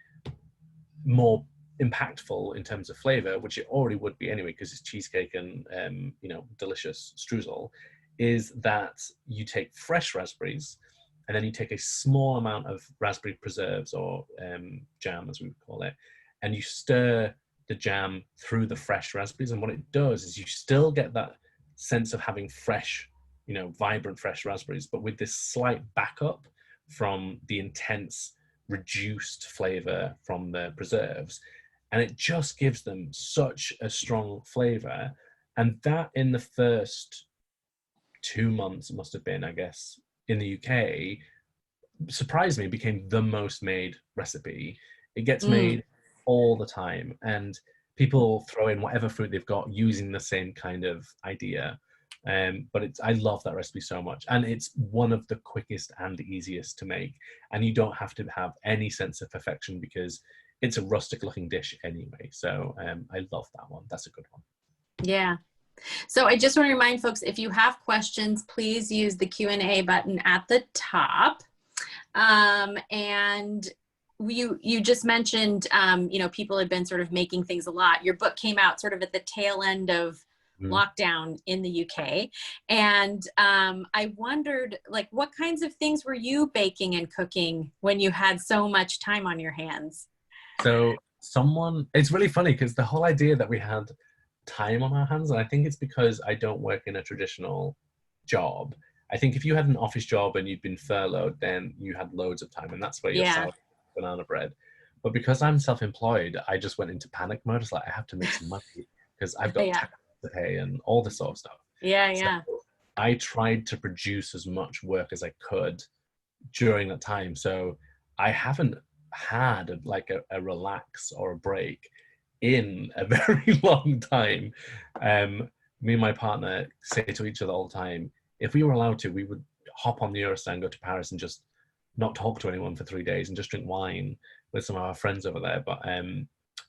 more impactful in terms of flavor, which it already would be anyway because it's cheesecake and delicious streusel, is that you take fresh raspberries and then you take a small amount of raspberry preserves or jam as we would call it, and you stir the jam through the fresh raspberries. And what it does is you still get that sense of having fresh, vibrant fresh raspberries, but with this slight backup from the intense reduced flavor from the preserves. And it just gives them such a strong flavor. And that in the first 2 months, it must have been, I guess, in the UK, surprised me, became the most made recipe. It gets Mm. made all the time. And people throw in whatever fruit they've got using the same kind of idea. But I love that recipe so much. And it's one of the quickest and easiest to make. And you don't have to have any sense of perfection because it's a rustic looking dish anyway. So I love that one. That's a good one. Yeah. So I just want to remind folks, if you have questions, please use the Q&A button at the top. And you just mentioned, you know, people had been sort of making things a lot. Your book came out sort of at the tail end of lockdown in the UK. And I wondered, like, what kinds of things were you baking and cooking when you had so much time on your hands? So it's really funny because the whole idea that we had time on our hands, and I think it's because I don't work in a traditional job. I think if you had an office job and you'd been furloughed, then you had loads of time, and that's where your salad, banana bread. But because I'm self-employed, I just went into panic mode. It's like, I have to make some money because I've got tax to pay and all this sort of stuff. So I tried to produce as much work as I could during that time. So I haven't had a relax or a break in a very long time. Me and my partner say to each other all the time, if we were allowed to, we would hop on the Eurostar and go to Paris and just not talk to anyone for 3 days and just drink wine with some of our friends over there. But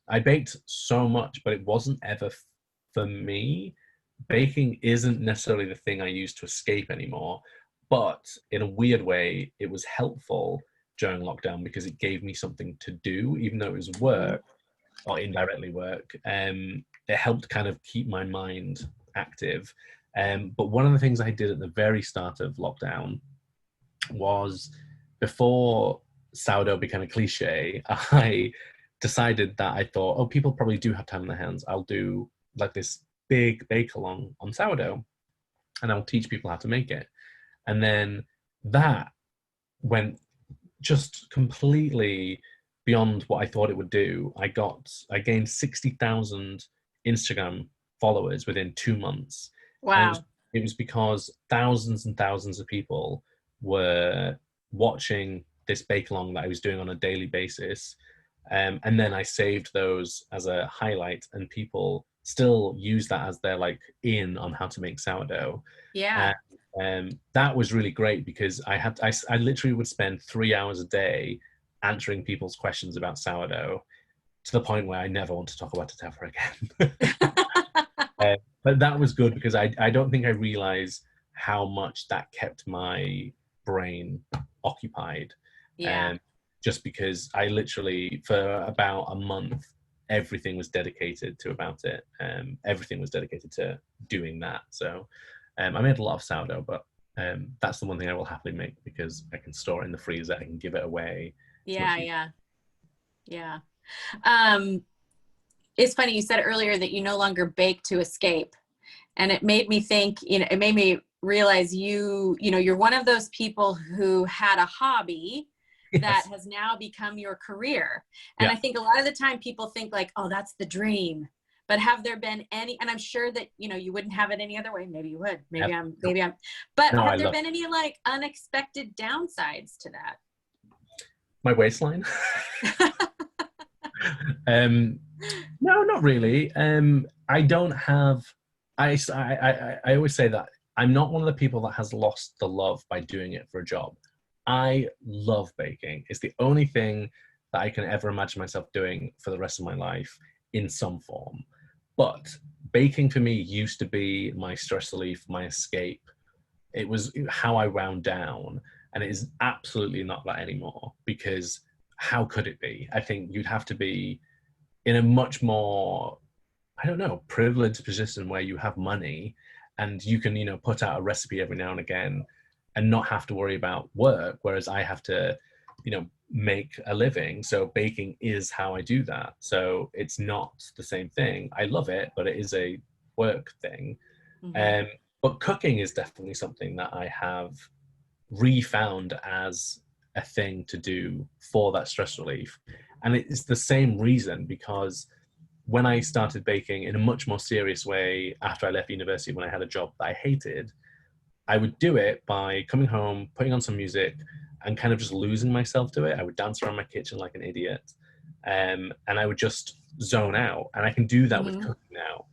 I baked so much, but it wasn't ever for me. Baking isn't necessarily the thing I use to escape anymore, but in a weird way, it was helpful during lockdown because it gave me something to do, even though it was work or indirectly work. It helped kind of keep my mind active. But one of the things I did at the very start of lockdown was, before sourdough became a cliche, I decided that I thought, oh, people probably do have time on their hands. I'll do like this big bake along on sourdough and I'll teach people how to make it. And then that went just completely beyond what I thought it would do. I gained 60,000 Instagram followers within 2 months. Wow. And it was because thousands and thousands of people were watching this bake along that I was doing on a daily basis. And then I saved those as a highlight, and people still use that as their like in on how to make sourdough. Yeah. That was really great because I literally would spend 3 hours a day answering people's questions about sourdough, to the point where I never want to talk about it ever again. But that was good because I don't think I realized how much that kept my brain occupied. Just because I literally, for about a month, everything was dedicated to about it. Everything was dedicated to doing that. So I made a lot of sourdough, but that's the one thing I will happily make because I can store it in the freezer. I can give it away. Yeah. It's funny, you said earlier that you no longer bake to escape. And it made me think, you know, it made me realize you know, you're one of those people who had a hobby that has now become your career. And I think a lot of the time people think like, oh, that's the dream. But have there been any, and I'm sure that, you know, you wouldn't have it any other way. Maybe you would, but no, have there been any like unexpected downsides to that? My waistline? No, not really. I don't have, I always say that I'm not one of the people that has lost the love by doing it for a job. I love baking. It's the only thing that I can ever imagine myself doing for the rest of my life in some form. But baking for me used to be my stress relief, my escape. It was how I wound down. And it is absolutely not that anymore, because how could it be? I think you'd have to be in a much more, I don't know, privileged position where you have money and you can, you know, put out a recipe every now and again and not have to worry about work, whereas I have to, you know, make a living. So baking is how I do that. So it's not the same thing. I love it, but it is a work thing. But cooking is definitely something that I have refound as a thing to do for that stress relief. And it's the same reason, because when I started baking in a much more serious way after I left university, when I had a job that I hated, I would do it by coming home, putting on some music, and kind of just losing myself to it. I would dance around my kitchen like an idiot, and I would just zone out. And I can do that with cooking now,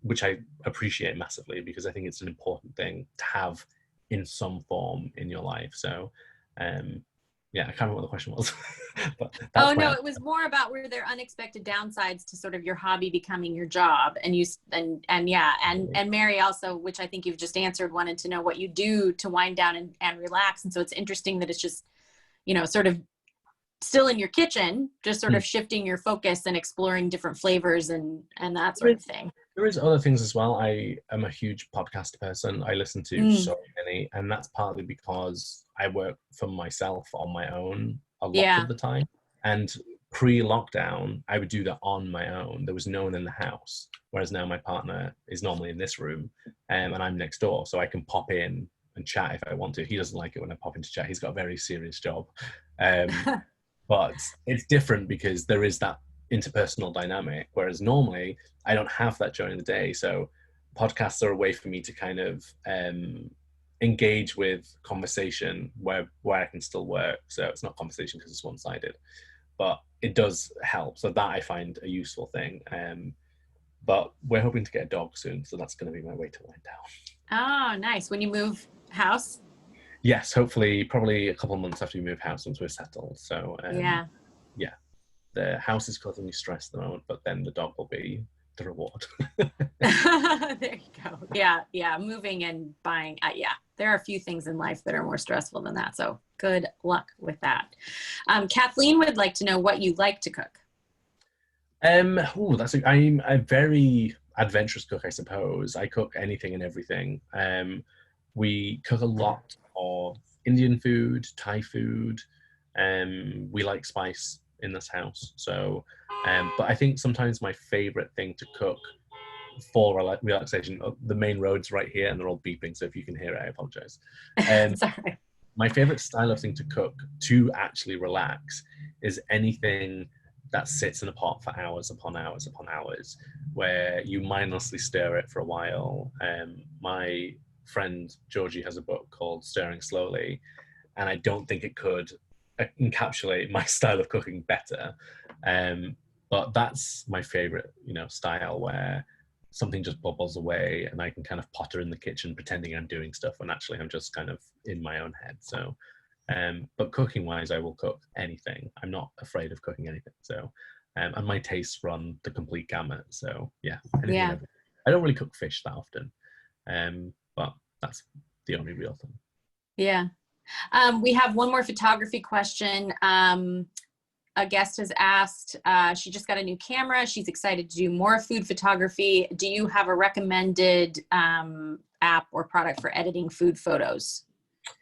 which I appreciate massively, because I think it's an important thing to have in some form in your life. So yeah, I can't remember what the question was. But Oh that's no, my it was more about were there unexpected downsides to sort of your hobby becoming your job, and yeah, and Mary also, which I think you've just answered, wanted to know what you do to wind down and relax. And so it's interesting that it's just, sort of still in your kitchen, just sort of shifting your focus and exploring different flavors and that sort of thing. There is other things as well. I am a huge podcast person. I listen to so many, and that's partly because I work for myself on my own a lot of the time. And pre-lockdown, I would do that on my own. There was no one in the house, whereas now my partner is normally in this room, and I'm next door, so I can pop in and chat if I want to. He doesn't like it when I pop in to chat. He's got a very serious job. But it's different because there is that interpersonal dynamic, whereas normally I don't have that during the day. So podcasts are a way for me to kind of engage with conversation where I can still work. So it's not conversation because it's one-sided, but it does help. So that I find a useful thing. But we're hoping to get a dog soon, so that's going to be my way to wind down. Oh, nice. When you move house? Yes, hopefully, probably a couple of months after we move house once we're settled. So yeah, the house is causing me stress at the moment, but then the dog will be the reward. There you go. Yeah, moving and buying. Yeah, there are a few things in life that are more stressful than that. So good luck with that. Kathleen would like to know what you like to cook. I'm a very adventurous cook, I suppose. I cook anything and everything. We cook a lot of Indian food, Thai food. We like spice in this house. So, but I think sometimes my favorite thing to cook for relaxation, the main road's right here and they're all beeping. So if you can hear it, I apologize. Sorry. My favorite style of thing to cook to actually relax is anything that sits in a pot for hours upon hours upon hours, where you mindlessly stir it for a while. My friend Georgie has a book called Stirring Slowly, and I don't think it could encapsulate my style of cooking better. But that's my favorite, style, where something just bubbles away and I can kind of potter in the kitchen pretending I'm doing stuff when actually I'm just kind of in my own head. So but cooking wise, I will cook anything. I'm not afraid of cooking anything. So and my tastes run the complete gamut. So yeah, I don't really cook fish that often, but that's the only real thing. Yeah. We have one more photography question. A guest has asked, she just got a new camera. She's excited to do more food photography. Do you have a recommended app or product for editing food photos?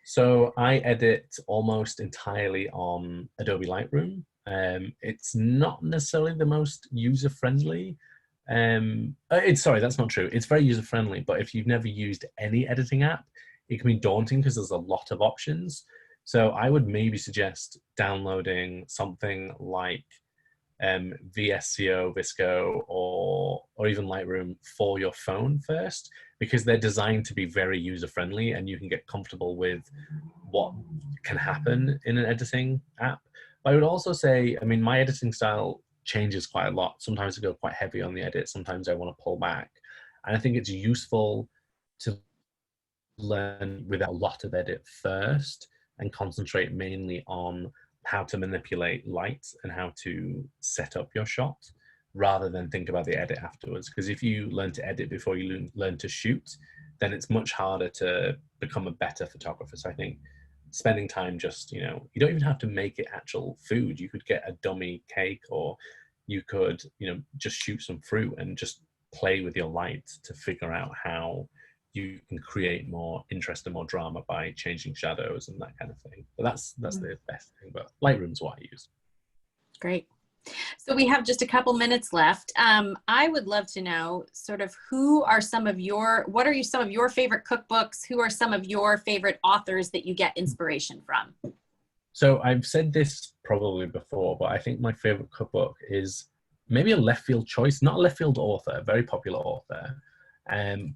So I edit almost entirely on Adobe Lightroom. It's not necessarily the most user-friendly. Sorry, that's not true. It's very user-friendly, but if you've never used any editing app, it can be daunting because there's a lot of options. So I would maybe suggest downloading something like VSCO, Visco, or even Lightroom for your phone first, because they're designed to be very user-friendly and you can get comfortable with what can happen in an editing app. But I would also say, my editing style changes quite a lot. Sometimes I go quite heavy on the edit. Sometimes I want to pull back. And I think it's useful to learn with a lot of edit first and concentrate mainly on how to manipulate light and how to set up your shot rather than think about the edit afterwards. Because if you learn to edit before you learn to shoot, then it's much harder to become a better photographer. So I think spending time just, you don't even have to make it actual food. You could get a dummy cake, or you could, just shoot some fruit and just play with your light to figure out how you can create more interest and more drama by changing shadows and that kind of thing. But that's the best thing. But Lightroom's what I use. Great. So we have just a couple minutes left. I would love to know sort of what are some of your favorite cookbooks? Who are some of your favorite authors that you get inspiration from? So I've said this probably before, but I think my favorite cookbook is maybe a left field choice, not a left field author, a very popular author.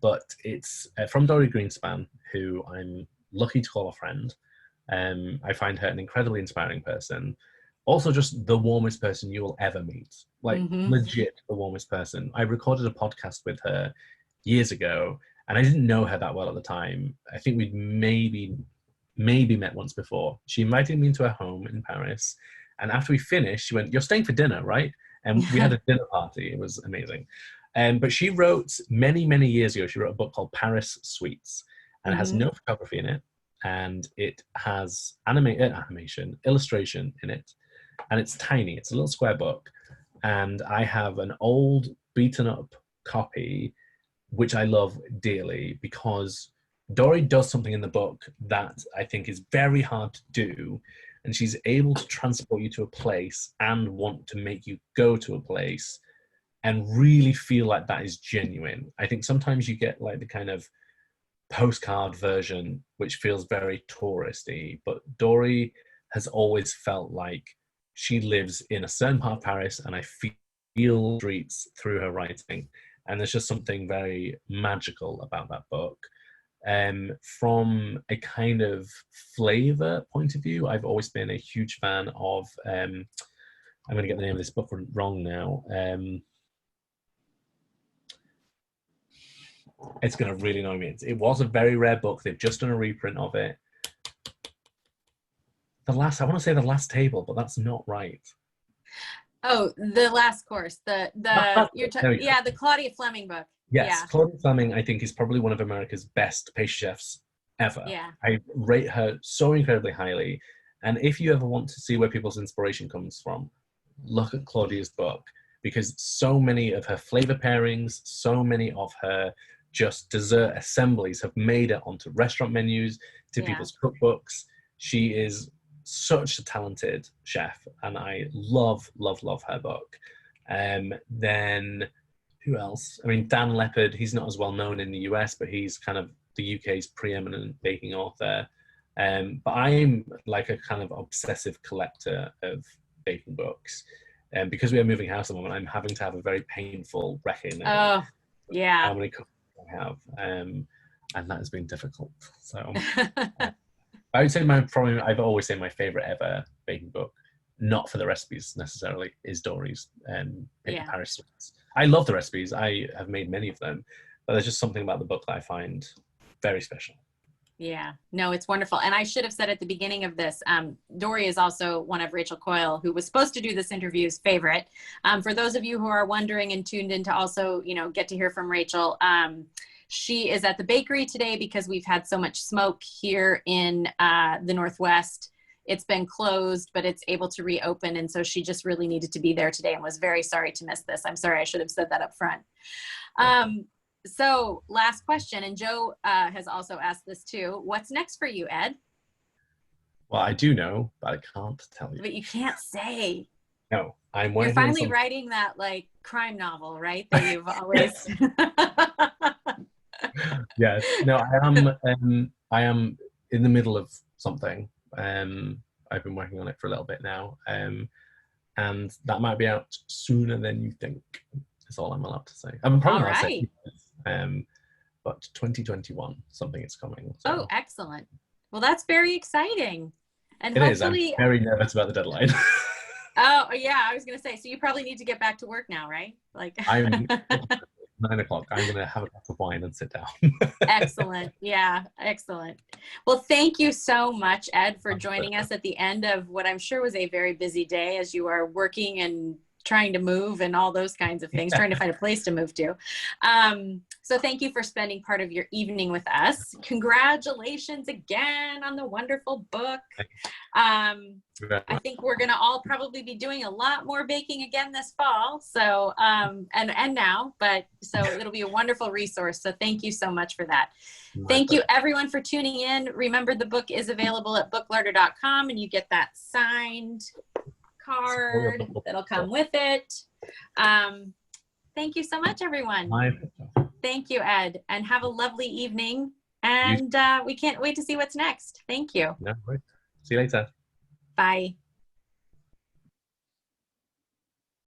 But it's from Dory Greenspan, who I'm lucky to call a friend. I find her an incredibly inspiring person. Also just the warmest person you will ever meet. Legit the warmest person. I recorded a podcast with her years ago and I didn't know her that well at the time. I think we'd maybe maybe met once before. She invited me into her home in Paris. And after we finished, she went, "You're staying for dinner, right?" And we had a dinner party. It was amazing. But she wrote many, many years ago, she wrote a book called Paris Sweets. And it has no photography in it. And it has animation, illustration in it. And it's tiny. It's a little square book. And I have an old, beaten up copy, which I love dearly, because Dory does something in the book that I think is very hard to do. And she's able to transport you to a place and want to make you go to a place and really feel like that is genuine. I think sometimes you get like the kind of postcard version, which feels very touristy, but Dory has always felt like she lives in a certain part of Paris, and I feel streets through her writing. And there's just something very magical about that book. From a kind of flavor point of view, I've always been a huge fan of, I'm going to get the name of this book wrong now. It's going to really annoy me. It was a very rare book. They've just done a reprint of it. I want to say The Last Table, but that's not right. Oh, The Last Course. The Claudia Fleming book. Yes, yeah. Claudia Fleming, I think, is probably one of America's best pastry chefs ever. Yeah. I rate her so incredibly highly. And if you ever want to see where people's inspiration comes from, look at Claudia's book, because so many of her flavor pairings, so many of her just dessert assemblies have made it onto restaurant menus, to people's cookbooks. She is such a talented chef, and I love, love, love her book. Then who else? I mean, Dan Leppard, he's not as well known in the US, but he's kind of the UK's preeminent baking author. But I'm like a kind of obsessive collector of baking books. And because we are moving house at the moment, I'm having to have a very painful reckoning. Oh, yeah. How many cookies I have. And that has been difficult. So I would say I've always said my favorite ever baking book, not for the recipes necessarily, is Dory's Paris Sweets. I love the recipes. I have made many of them, but there's just something about the book that I find very special. Yeah, no, it's wonderful. And I should have said at the beginning of this, Dory is also one of Rachel Coyle, who was supposed to do this interview's favorite. For those of you who are wondering and tuned in to also, get to hear from Rachel, she is at the bakery today because we've had so much smoke here in the Northwest. It's been closed, but it's able to reopen. And so she just really needed to be there today and was very sorry to miss this. I'm sorry, I should have said that up front. So last question, and Joe has also asked this too. What's next for you, Ed? Well, I do know, but I can't tell you. But you can't say. No, I'm working. You're finally writing that like crime novel, right? That you've always. Yes. No, I am in the middle of something. I've been working on it for a little bit now, and that might be out sooner than you think. That's all I'm allowed to say. I'm probably not saying this, but 2021, something is coming. So. Oh, excellent! Well, that's very exciting, and it hopefully, is. I'm very nervous about the deadline. Oh yeah, I was gonna say. So you probably need to get back to work now, right? Like. I'm 9 o'clock. I'm going to have a glass of wine and sit down. Excellent. Yeah, excellent. Well, thank you so much, Ed, for joining us at the end of what I'm sure was a very busy day as you are working and trying to move and all those kinds of things, trying to find a place to move to. So thank you for spending part of your evening with us. Congratulations again on the wonderful book. I think we're going to all probably be doing a lot more baking again this fall. So, and now, but so it'll be a wonderful resource. So thank you so much for that. Thank you everyone for tuning in. Remember, the book is available at booklarder.com, and you get that signed card that'll come with it. Thank you so much, everyone. Thank you, Ed, and have a lovely evening. And we can't wait to see what's next. Thank you. No, see you later. Bye.